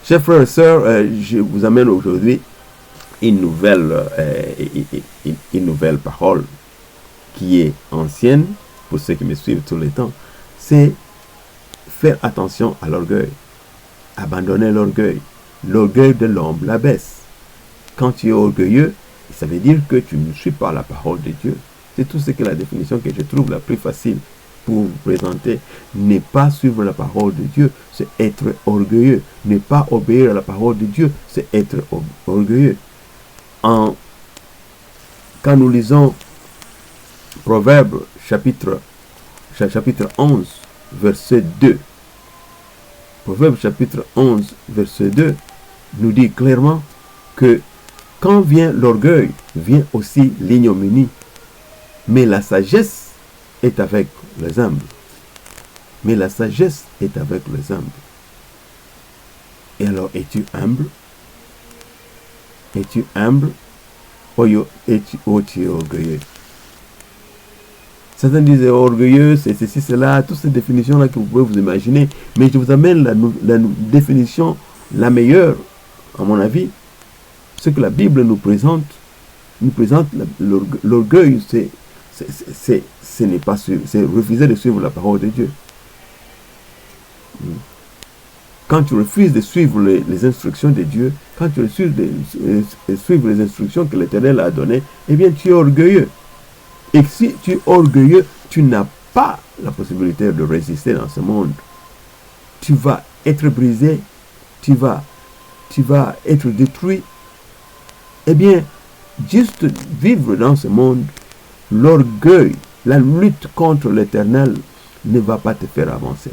Chers frères et sœurs, je vous amène aujourd'hui une nouvelle parole qui est ancienne pour ceux qui me suivent tout le temps. C'est faire attention à l'orgueil. Abandonner l'orgueil. L'orgueil de l'homme l'abaisse. Quand tu es orgueilleux, ça veut dire que tu ne suis pas la parole de Dieu. C'est tout ce que la définition que je trouve la plus facile pour vous présenter. Ne pas suivre la parole de Dieu, c'est être orgueilleux. Ne pas obéir à la parole de Dieu, c'est être orgueilleux. Quand nous lisons Proverbes chapitre 11, verset 2, Proverbes chapitre 11, verset 2, nous dit clairement que quand vient l'orgueil, vient aussi l'ignominie. Mais la sagesse est avec les humbles. Mais la sagesse est avec les humbles. Et alors, es-tu humble? Es-tu humble? Ou tu es orgueilleux? Certains disent orgueilleux, c'est ceci, cela, toutes ces définitions-là que vous pouvez vous imaginer. Mais je vous amène la définition la meilleure, à mon avis. Ce que la Bible nous présente l'orgueil, ce n'est pas c'est refuser de suivre la parole de Dieu. Quand tu refuses de suivre les instructions de Dieu, quand tu refuses de suivre les instructions que l'Éternel a données, eh bien tu es orgueilleux. Et si tu es orgueilleux, tu n'as pas la possibilité de résister dans ce monde. Tu vas être brisé, tu vas être détruit. Eh bien, juste vivre dans ce monde, l'orgueil, la lutte contre l'Éternel ne va pas te faire avancer.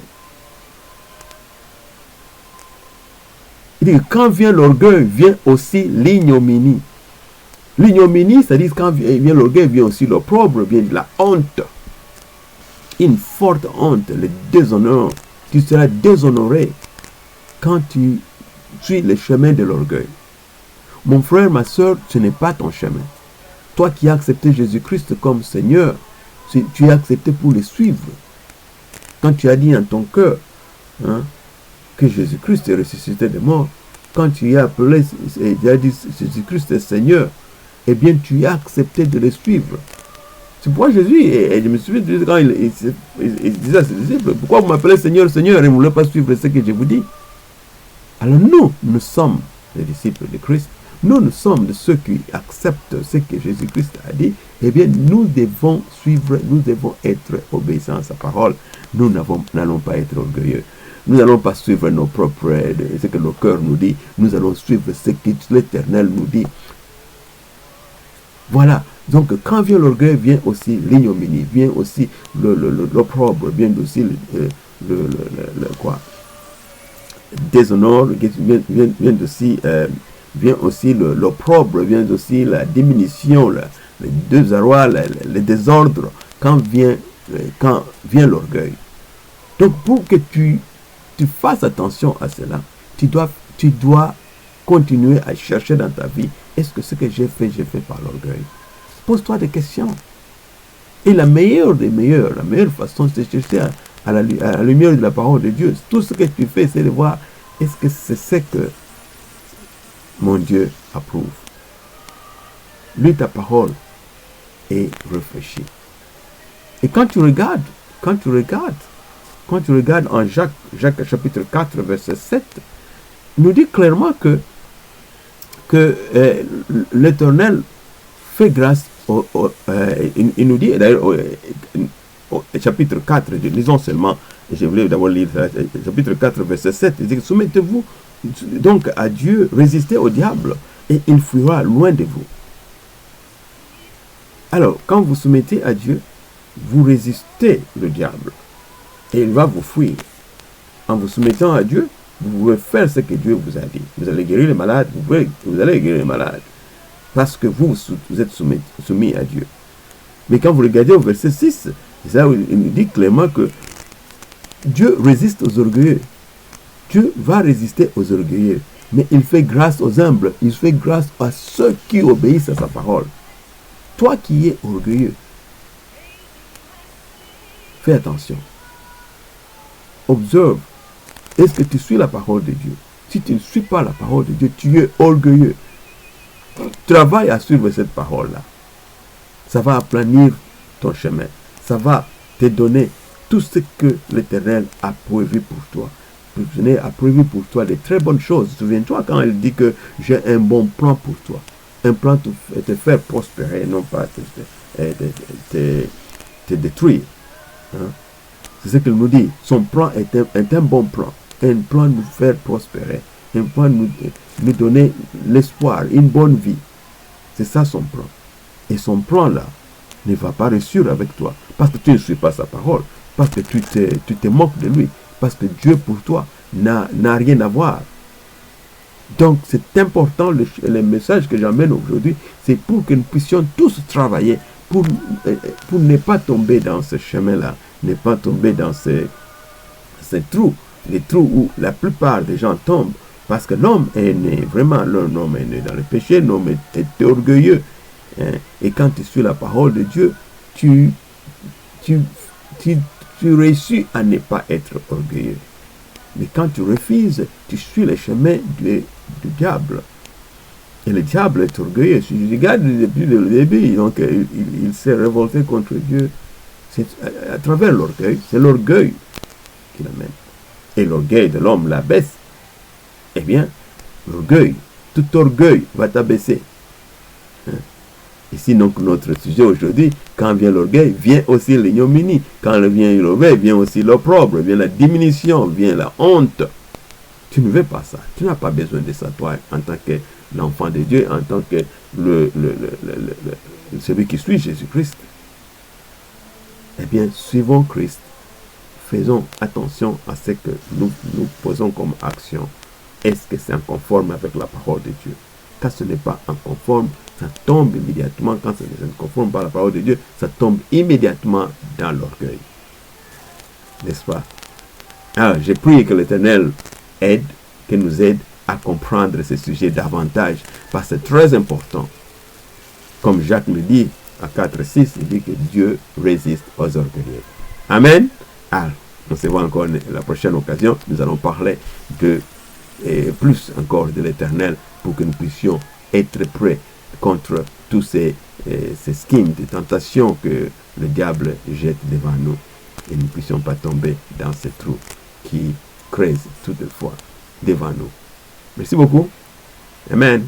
Il dit que quand vient l'orgueil, vient aussi l'ignominie. L'ignominie, c'est-à-dire quand vient l'orgueil, vient aussi l'opprobre, vient la honte. Une forte honte, le déshonneur. Tu seras déshonoré quand tu suis le chemin de l'orgueil. Mon frère, ma soeur, ce n'est pas ton chemin. Toi qui as accepté Jésus-Christ comme Seigneur, tu es accepté pour le suivre. Quand tu as dit en ton cœur que Jésus-Christ est ressuscité des morts, quand tu as appelé et tu as dit Jésus-Christ est Seigneur, eh bien tu as accepté de le suivre. C'est pourquoi Jésus, et je me souviens quand il disait à ses disciples, pourquoi vous m'appelez Seigneur, Seigneur, et vous ne voulez pas suivre ce que je vous dis? Alors nous sommes les disciples de Christ. Nous sommes de ceux qui acceptent ce que Jésus-Christ a dit. Eh bien, nous devons suivre, nous devons être obéissants à sa parole. Nous n'allons pas être orgueilleux. Nous n'allons pas suivre nos propres, ce que nos cœurs nous disent. Nous allons suivre ce que l'Éternel nous dit. Voilà. Donc, quand vient l'orgueil, vient aussi l'ignominie, vient aussi l'opprobre, vient aussi déshonneur, vient aussi l'opprobre, vient aussi la diminution, le désarroi, le désordre, quand vient l'orgueil. Donc, pour que tu fasses attention à cela, tu dois continuer à chercher dans ta vie, est-ce que ce que j'ai fait par l'orgueil? Pose-toi des questions. Et la meilleure façon, c'est de chercher à la lumière de la parole de Dieu. Tout ce que tu fais, c'est de voir, est-ce que c'est ce que mon Dieu approuve? Lis ta parole et réfléchis. Et quand tu regardes en Jacques chapitre 4, verset 7, il nous dit clairement que l'Éternel fait grâce il nous dit, d'ailleurs, au chapitre 4, lisons seulement, je voulais d'abord lire chapitre 4, verset 7, il dit, soumettez-vous donc à Dieu, résistez au diable, et il fuira loin de vous. Alors, quand vous soumettez à Dieu, vous résistez le diable, et il va vous fuir. En vous soumettant à Dieu, vous pouvez faire ce que Dieu vous a dit. Vous allez guérir les malades, vous allez guérir les malades, parce que vous êtes soumis à Dieu. Mais quand vous regardez au verset 6, c'est là où il nous dit clairement que Dieu résiste aux orgueilleux. Dieu va résister aux orgueilleux, mais il fait grâce aux humbles, il fait grâce à ceux qui obéissent à sa parole. Toi qui es orgueilleux, fais attention. Observe, est-ce que tu suis la parole de Dieu? Si tu ne suis pas la parole de Dieu, tu es orgueilleux. Travaille à suivre cette parole-là. Ça va aplanir ton chemin. Ça va te donner tout ce que l'Éternel a prévu pour toi. L'Éternel a prévu pour toi de très bonnes choses. Souviens-toi quand elle dit que j'ai un bon plan pour toi. Un plan de te faire prospérer, non pas te détruire. Hein? C'est ce qu'il nous dit. Son plan est un bon plan. Un plan de nous faire prospérer. Un plan de nous donner l'espoir, une bonne vie. C'est ça son plan. Et son plan là ne va pas réussir avec toi. Parce que tu ne suis pas sa parole. Parce que tu te moques de lui. Parce que Dieu pour toi n'a rien à voir. Donc c'est important, le message que j'amène aujourd'hui, c'est pour que nous puissions tous travailler pour ne pas tomber dans ce chemin-là, ne pas tomber dans ces trous, les trous où la plupart des gens tombent, parce que l'homme est né, vraiment l'homme est né dans le péché, l'homme est orgueilleux, hein, et quand tu suis la parole de Dieu, tu réussis à ne pas être orgueilleux. Mais quand tu refuses, tu suis le chemin du diable. Et le diable est orgueilleux. Si tu regardes depuis le début, donc il s'est révolté contre Dieu. C'est à travers l'orgueil. C'est l'orgueil qui l'amène. Et l'orgueil de l'homme l'abaisse. Eh bien, l'orgueil, tout orgueil va t'abaisser. Hein? Ici, donc, notre sujet aujourd'hui, quand vient l'orgueil, vient aussi l'ignominie. Quand vient l'orgueil, vient aussi l'opprobre, vient la diminution, vient la honte. Tu ne veux pas ça. Tu n'as pas besoin de ça, toi, en tant que l'enfant de Dieu, en tant que celui qui suit Jésus-Christ. Eh bien, suivons Christ. Faisons attention à ce que nous posons comme action. Est-ce que c'est en conforme avec la parole de Dieu? Quand ce n'est pas en conforme, ça tombe immédiatement. Quand ce n'est pas conforme par la parole de Dieu, ça tombe immédiatement dans l'orgueil. N'est-ce pas? Alors, j'ai prié que l'Éternel nous aide à comprendre ce sujet davantage, parce que c'est très important. Comme Jacques le dit à 4:6, il dit que Dieu résiste aux orgueilleux. Amen. Alors, on se voit encore la prochaine occasion. Nous allons parler plus encore de l'Éternel pour que nous puissions être prêts contre tous ces schemes de tentation que le diable jette devant nous, et nous ne puissions pas tomber dans ces trous qui creusent toutefois devant nous. Merci beaucoup. Amen.